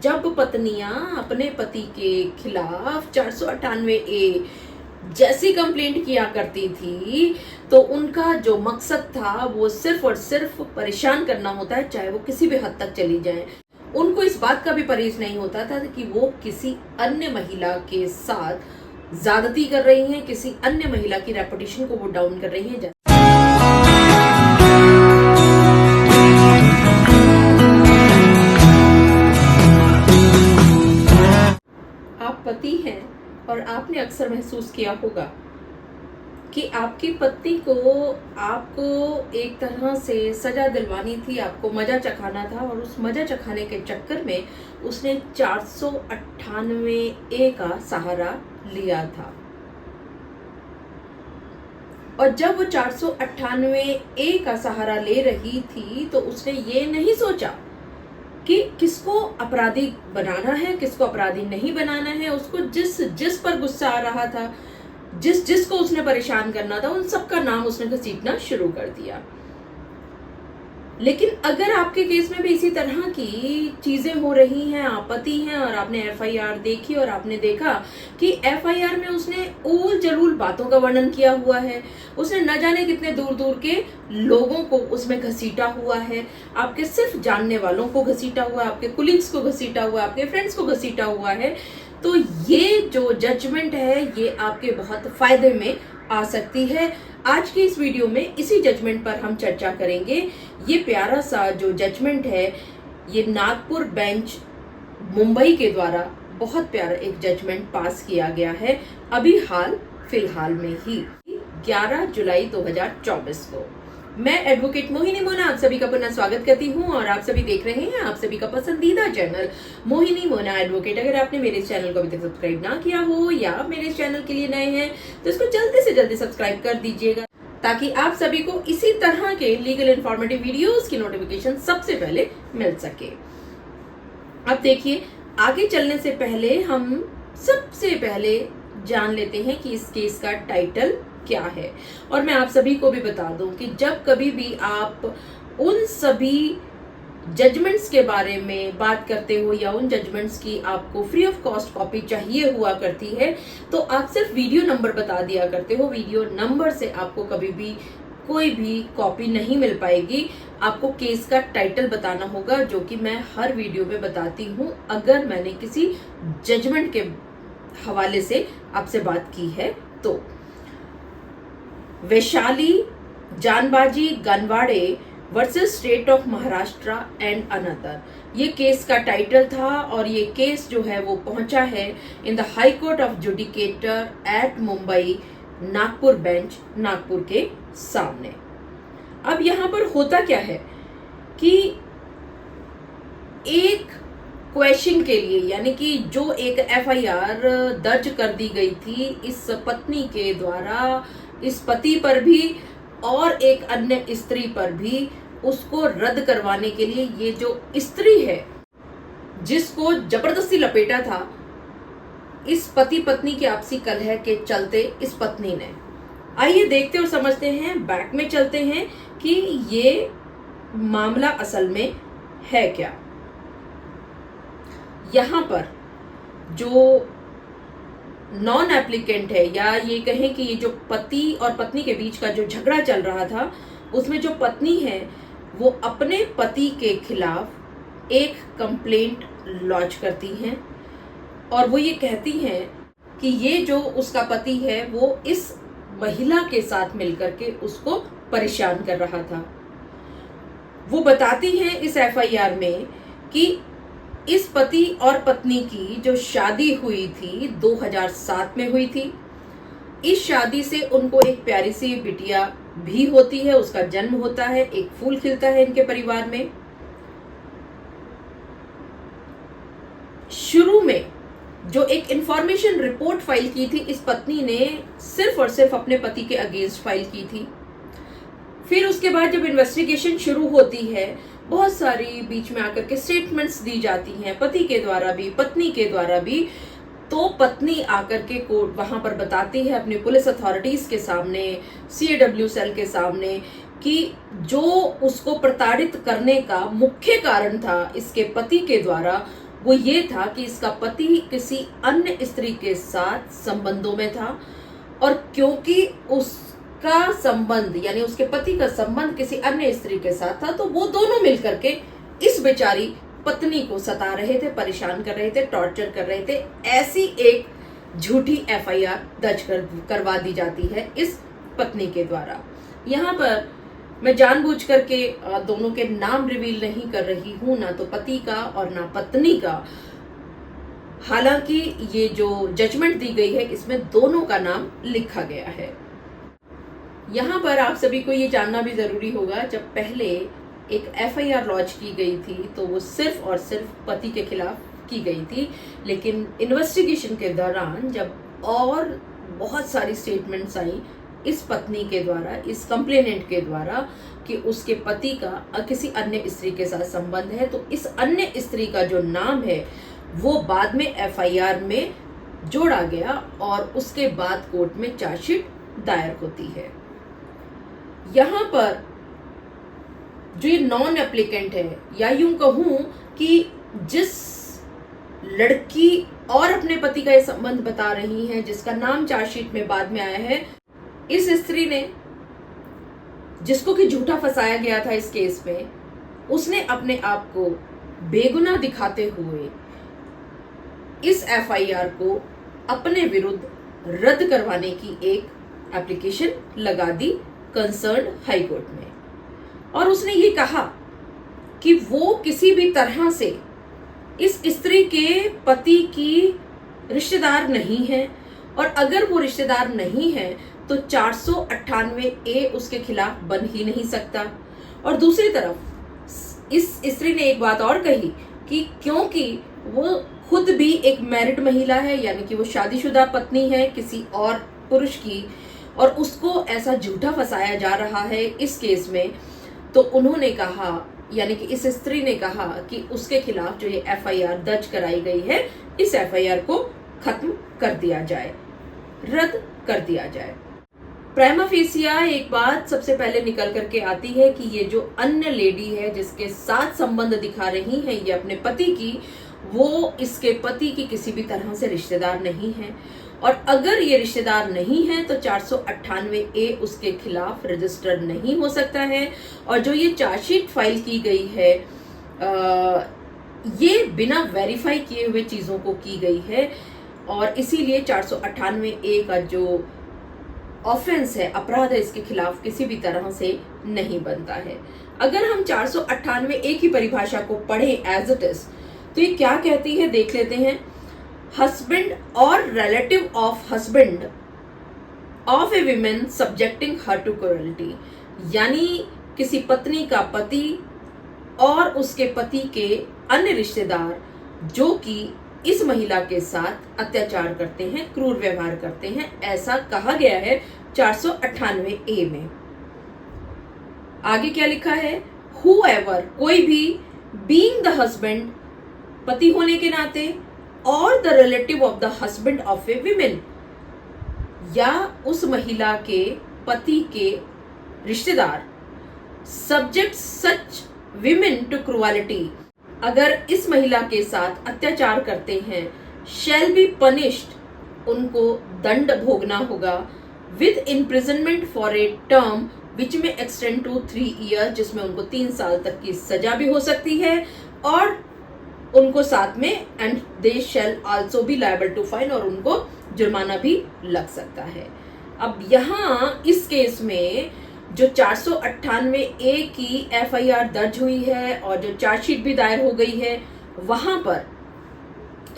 जब पत्नियां अपने पति के खिलाफ 498A जैसी कंप्लेंट किया करती थी, तो उनका जो मकसद था वो सिर्फ और सिर्फ परेशान करना होता है, चाहे वो किसी भी हद तक चली जाए। उनको इस बात का भी परहेज नहीं होता था कि वो किसी अन्य महिला के साथ ज्यादती कर रही हैं, किसी अन्य महिला की रेपुटेशन को वो डाउन कर रही हैं। आप पति हैं और आपने अक्सर महसूस किया होगा कि आपकी पत्नी को आपको एक तरह से सजा दिलवानी थी, आपको मजा चखाना था, और उस मजा चखाने के चक्कर में उसने 498A का सहारा लिया था। और जब वो 498A का सहारा ले रही थी तो उसने ये नहीं सोचा कि किसको अपराधी बनाना है, किसको अपराधी नहीं बनाना है। उसको जिस पर गुस्सा आ रहा था, जिसको उसने परेशान करना था, उन सबका नाम उसने घसीटना शुरू कर दिया। लेकिन अगर आपके केस में भी इसी तरह की चीजें हो रही हैं, आप पति हैं और आपने FIR देखी और आपने देखा कि FIR में उसने ऊल जलूल बातों का वर्णन किया हुआ है, उसने न जाने कितने दूर दूर के लोगों को उसमें घसीटा हुआ है, आपके सिर्फ जानने वालों को घसीटा हुआ है, आपके कुलीग्स को घसीटा हुआ है, आपके फ्रेंड्स को घसीटा हुआ है, तो ये जो जजमेंट है ये आपके बहुत फायदे में आ सकती है। आज की इस वीडियो में इसी जजमेंट पर हम चर्चा करेंगे। ये प्यारा सा जो जजमेंट है, ये नागपुर बेंच मुंबई के द्वारा बहुत प्यारा एक जजमेंट पास किया गया है, अभी फिलहाल में ही 11 जुलाई 2024 को। मैं एडवोकेट मोहिनी मोना आप सभी का पुनः स्वागत करती हूं और आप सभी देख रहे हैं आप सभी का पसंदीदा चैनल मोहिनी मोना एडवोकेट। अगर आपने मेरे इस चैनल को अभी तक सब्सक्राइब ना किया हो या मेरे इस चैनल के लिए नए हैं तो इसको जल्दी से जल्दी सब्सक्राइब कर दीजिएगा, ताकि आप सभी को इसी तरह के लीगल इन्फॉर्मेटिव वीडियोस की नोटिफिकेशन सबसे पहले मिल सके। अब देखिए, आगे चलने से पहले हम सबसे पहले जान लेते हैं कि इस केस का टाइटल क्या है। और मैं आप सभी को भी बता दूं कि जब कभी भी आप उन सभी जजमेंट्स के बारे में बात करते हो या उन जजमेंट्स की आपको फ्री ऑफ कॉस्ट कॉपी चाहिए हुआ करती है, तो आप सिर्फ वीडियो नंबर बता दिया करते हो। वीडियो नंबर से आपको कभी भी कोई भी कॉपी नहीं मिल पाएगी। आपको केस का टाइटल बताना होगा, जो कि मैं हर वीडियो में बताती हूँ अगर मैंने किसी जजमेंट के हवाले से आपसे बात की है तो। Vaishali Janbaji Ganwade versus state of Maharashtra and another, ये केस का टाइटल था। और ये केस जो है वो पहुंचा है in the high court of judicature at Mumbai Nagpur bench, Nagpur के सामने। अब यहां पर होता क्या है कि एक क्वेश्चन के लिए, यानी कि जो एक FIR दर्ज कर दी गई थी इस पत्नी के द्वारा, इस पति पर भी और एक अन्य स्त्री पर भी, उसको रद्द करवाने के लिए ये जो स्त्री है जिसको जबरदस्ती लपेटा था, इस पति पत्नी की आपसी कलह के चलते इस पत्नी ने, आइए देखते और समझते हैं, बैक में चलते हैं कि ये मामला असल में है क्या। यहां पर जो नॉन एप्लीकेंट है, या ये कहें कि ये जो पति और पत्नी के बीच का जो झगड़ा चल रहा था, उसमें जो पत्नी है वो अपने पति के खिलाफ एक कंप्लेंट लॉन्च करती हैं और वो ये कहती हैं कि ये जो उसका पति है वो इस महिला के साथ मिलकर के उसको परेशान कर रहा था। वो बताती हैं इस FIR में कि इस पति और पत्नी की जो शादी हुई थी 2007 में हुई थी। इस शादी से उनको एक प्यारी सी बिटिया भी होती है, उसका जन्म होता है, एक फूल खिलता है इनके परिवार में। शुरू में जो एक इंफॉर्मेशन रिपोर्ट फाइल की थी इस पत्नी ने सिर्फ और सिर्फ अपने पति के अगेंस्ट फाइल की थी। फिर उसके बाद जब इन्वेस्टिगेशन शुरू होती है, बहुत सारी बीच में आकर के स्टेटमेंट्स दी जाती हैं, पति के द्वारा भी पत्नी के द्वारा भी। तो पत्नी आकर के कोर्ट वहां पर बताती है अपनी पुलिस अथॉरिटीज के सामने, CAW सेल के सामने, कि जो उसको प्रताड़ित करने का मुख्य कारण था इसके पति के द्वारा, वो ये था कि इसका पति किसी अन्य स्त्री के साथ संबंधों में था, और क्योंकि उसका संबंध यानी उसके पति का संबंध किसी अन्य स्त्री के साथ था, तो वो दोनों मिलकर के इस बेचारी पत्नी को सता रहे थे, परेशान कर रहे थे, टॉर्चर कर रहे थे। ऐसी एक झूठी एफआईआर दर्ज करवा दी जाती है इस पत्नी के द्वारा। यहाँ पर मैं जानबूझ करके दोनों के नाम रिवील नहीं कर रही हूं, ना तो पति का और ना पत्नी का। हालांकि ये जो जजमेंट दी गई है इसमें दोनों का नाम लिखा गया है। यहाँ पर आप सभी को ये जानना भी जरूरी होगा, जब पहले एक एफआईआर लॉन्च की गई थी तो वो सिर्फ और सिर्फ पति के खिलाफ की गई थी, लेकिन इन्वेस्टिगेशन के दौरान जब और बहुत सारी स्टेटमेंट्स आई इस पत्नी के द्वारा, इस कंप्लेनेंट के द्वारा, कि उसके पति का किसी अन्य स्त्री के साथ संबंध है, तो इस अन्य स्त्री का जो नाम है वो बाद में एफआईआर में जोड़ा गया और उसके बाद कोर्ट में चार्जशीट दायर होती है। यहाँ पर जो ये नॉन एप्लीकेंट है, या यूं कहूं कि जिस लड़की और अपने पति का ये संबंध बता रही है, जिसका नाम चार्जशीट में बाद में आया है, इस स्त्री ने, जिसको कि झूठा फंसाया गया था इस केस में, उसने अपने आप को बेगुनाह दिखाते हुए इस एफआईआर को अपने विरुद्ध रद्द करवाने की एक एप्लीकेशन लगा दी कंसर्न हाई कोर्ट में। और उसने ये कहा कि वो किसी भी तरह से इस स्त्री के पति की रिश्तेदार नहीं है, और अगर वो रिश्तेदार नहीं है तो 498A उसके खिलाफ बन ही नहीं सकता। और दूसरी तरफ इस स्त्री ने एक बात और कही कि क्योंकि वो खुद भी एक मैरिड महिला है, यानी कि वो शादीशुदा पत्नी है किसी और पुरुष की, और उसको ऐसा झूठा फंसाया जा रहा है इस केस में, तो उन्होंने कहा, यानी कि इस स्त्री ने कहा कि उसके खिलाफ जो ये एफआईआर दर्ज कराई गई है, इस एफआईआर को खत्म कर दिया जाए, रद्द कर दिया जाए। प्राइमा फेसिया एक बात सबसे पहले निकल करके आती है कि ये जो अन्य लेडी है जिसके साथ संबंध दिखा रही है ये अपने पति की, वो इसके पति की किसी भी तरह से रिश्तेदार नहीं है, और अगर ये रिश्तेदार नहीं है तो 498A उसके खिलाफ रजिस्टर नहीं हो सकता है। और जो ये चार्जशीट फाइल की गई है ये बिना वेरीफाई किए हुए चीजों को की गई है, और इसीलिए 498A का जो ऑफेंस है, अपराध है, इसके खिलाफ किसी भी तरह से नहीं बनता है। अगर हम 498A की परिभाषा को पढ़ें एज इट इज, तो ये क्या कहती है देख लेते हैं। हस्बैंड और relative of husband of a women subjecting her to cruelty, यानी किसी पत्नी का पति और उसके पति के अन्य रिश्तेदार जो कि इस महिला के साथ अत्याचार करते हैं, क्रूर व्यवहार करते हैं, ऐसा कहा गया है 498A में। आगे क्या लिखा है, whoever, कोई भी, being the husband, पति होने के नाते, और the relative of the husband of a women, या उस महिला के पति के रिश्तेदार, सब्जेक्ट सच विमेन टू क्रूअलिटी, अगर इस महिला के साथ अत्याचार करते हैं, शैल बी पनिश्ड, उनको दंड भोगना होगा, with imprisonment for a term which में एक्सटेंड टू 3 ईयर, जिसमें उनको 3 साल तक की सजा भी हो सकती है, और उनको साथ में and they shall also be liable to fine, और उनको जुर्माना भी लग सकता है। अब यहाँ इस केस में जो 498A की एफआईआर दर्ज हुई है और जो चार्जशीट भी दायर हो गई है, वहां पर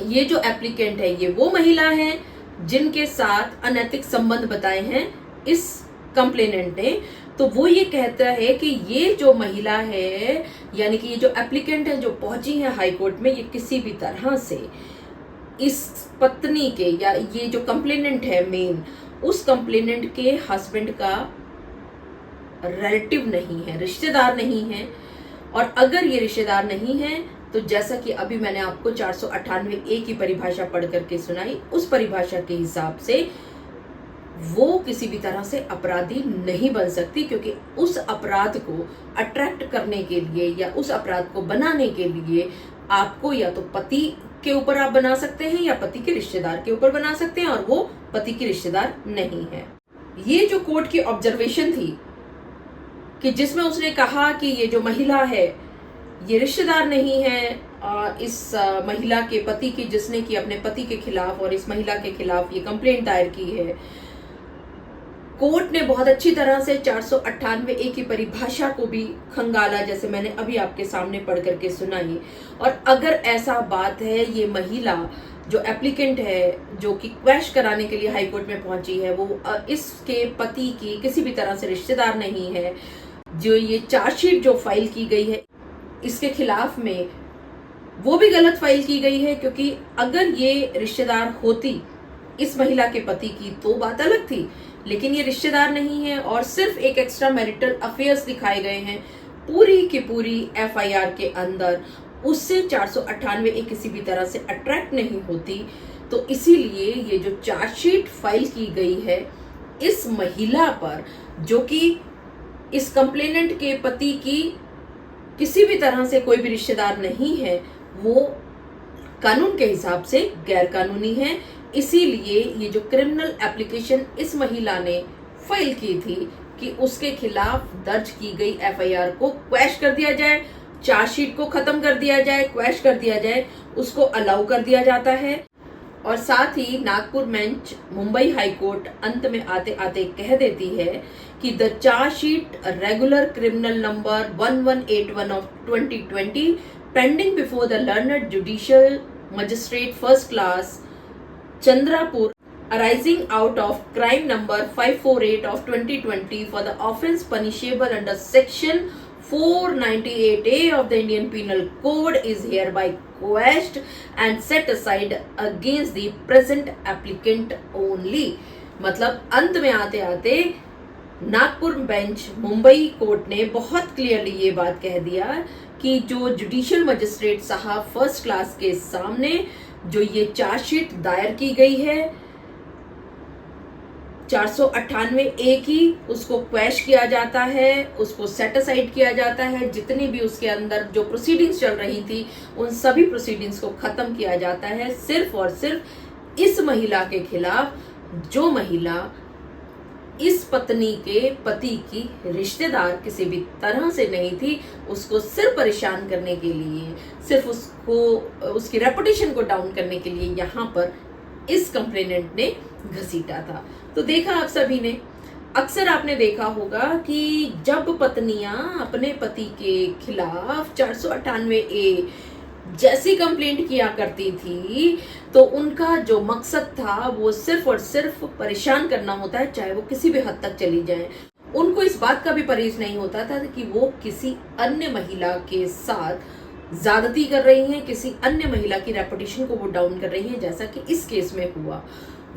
ये जो एप्लीकेंट है ये वो महिला है जिनके साथ अनैतिक संबंध बताए हैं इस कंप्लेनेंट ने। तो वो ये कहता है कि ये जो महिला है, यानी कि ये जो एप्लीकेंट है जो पहुंची है हाई कोर्ट में, ये किसी भी तरह से इस पत्नी के, या ये जो कंप्लेनेंट है मेन, उस कंप्लेनेंट के हस्बैंड का रिलेटिव नहीं है, रिश्तेदार नहीं है। और अगर ये रिश्तेदार नहीं है तो जैसा कि अभी मैंने आपको 498A की परिभाषा पढ़ करके सुनाई, उस परिभाषा के हिसाब से वो किसी भी तरह से अपराधी नहीं बन सकती, क्योंकि उस अपराध को अट्रैक्ट करने के लिए या उस अपराध को बनाने के लिए आपको या तो पति के ऊपर आप बना सकते हैं या पति के रिश्तेदार के ऊपर बना सकते हैं, और वो पति की रिश्तेदार नहीं है। ये जो कोर्ट की ऑब्जर्वेशन थी कि जिसमें उसने कहा कि ये जो महिला है ये रिश्तेदार नहीं है इस महिला के पति की, जिसने कि अपने पति के खिलाफ और इस महिला के खिलाफ ये कंप्लेंट दायर की है, कोर्ट ने बहुत अच्छी तरह से 498A की परिभाषा को भी खंगाला, जैसे मैंने अभी आपके सामने पढ़ करके सुनाई। और अगर ऐसा बात है, ये महिला जो एप्लीकेंट है, जो कि क्वैश कराने के लिए हाई कोर्ट में पहुंची है, वो इसके पति की किसी भी तरह से रिश्तेदार नहीं है, जो ये चार्जशीट जो फाइल की गई है इसके खिलाफ में वो भी गलत फाइल की गई है, क्योंकि अगर ये रिश्तेदार होती इस महिला के पति की तो बात अलग थी, लेकिन ये रिश्तेदार नहीं है और सिर्फ एक एक्स्ट्रा मैरिटल अफेयर्स दिखाए गए हैं पूरी की पूरी FIR के अंदर। उससे 498A किसी भी तरह से अट्रैक्ट नहीं होती। तो इसीलिए ये जो चार्जशीट फाइल की गई है इस महिला पर, जो कि इस कंप्लेनेंट के पति की किसी भी तरह से कोई भी रिश्तेदार नहीं है, वो कानून के हिसाब से गैर कानूनी है। इसीलिए ये जो क्रिमिनल एप्लीकेशन इस महिला ने फाइल की थी कि उसके खिलाफ दर्ज की गई FIR को क्वैश कर दिया जाए, चार्जशीट को खत्म कर दिया जाए, क्वैश कर दिया जाए, उसको अलाउ कर दिया जाता है। और साथ ही Nagpur bench Mumbai high court अंत में आते आते कह देती है कि the chargesheet regular criminal number 1181 of 2020 pending before the learned judicial magistrate first class Chandrapur arising out of crime number 548 of 2020 for the offence punishable under section 498A of the Indian Penal Code is hereby quashed and set aside against the present applicant only। मतलब अंत में आते आते Nagpur bench Mumbai court ने बहुत clearly ये बात कह दिया कि जो जुडिशियल मजिस्ट्रेट साहब फर्स्ट क्लास के सामने जो ये चार्जशीट दायर की गई है 498A की, उसको क्वैश किया जाता है, उसको सेट असाइड किया जाता है। जितनी भी उसके अंदर जो प्रोसीडिंग्स चल रही थी उन सभी प्रोसीडिंग्स को खत्म किया जाता है, सिर्फ और सिर्फ इस महिला के खिलाफ, जो महिला इस पत्नी के पति की रिश्तेदार किसी भी तरह से नहीं थी। उसको सिर्फ परेशान करने के लिए, सिर्फ उसको उसकी रेपुटेशन को डाउन करने के लिए यहाँ पर इस कंप्लेनेंट ने घसीटा था। तो देखा आप सभी ने, अक्सर आपने देखा होगा कि जब पत्नियां अपने पति के खिलाफ 498A जैसी कंप्लेंट किया करती थी तो उनका जो मकसद था वो सिर्फ और सिर्फ परेशान करना होता है, चाहे वो किसी भी हद तक चली जाए। उनको इस बात का भी परहेज नहीं होता था कि वो किसी अन्य महिला के साथ ज्यादती कर रही हैं, किसी अन्य महिला की रेपुटेशन को वो डाउन कर रही हैं, जैसा कि इस केस में हुआ।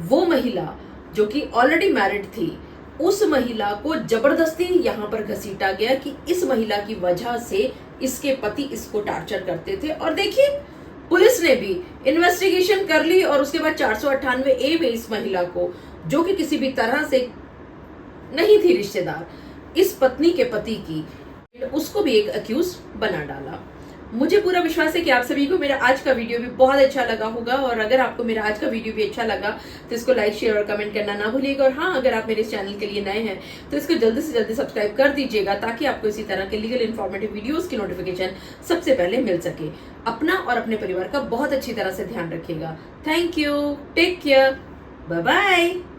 वो महिला जो कि ऑलरेडी मैरिड थी, उस महिला को जबरदस्ती यहाँ पर घसीटा गया कि इस महिला की वजह से इसके पति इसको टार्चर करते थे। और देखिए पुलिस ने भी इन्वेस्टिगेशन कर ली और उसके बाद 498A में इस महिला को, जो कि किसी भी तरह से नहीं थी रिश्तेदार इस पत्नी के पति की, उसको भी एक अक्यूज बना डाला। मुझे पूरा विश्वास है कि आप सभी को मेरा आज का वीडियो भी बहुत अच्छा लगा होगा। और अगर आपको मेरा आज का वीडियो भी अच्छा लगा तो इसको लाइक, शेयर और कमेंट करना ना भूलिएगा। और हाँ, अगर आप मेरे इस चैनल के लिए नए हैं तो इसको जल्दी से जल्दी सब्सक्राइब कर दीजिएगा, ताकि आपको इसी तरह के लीगल इन्फॉर्मेटिव वीडियोस की नोटिफिकेशन सबसे पहले मिल सके। अपना और अपने परिवार का बहुत अच्छी तरह से ध्यान रखिएगा। Thank you, take care, bye bye.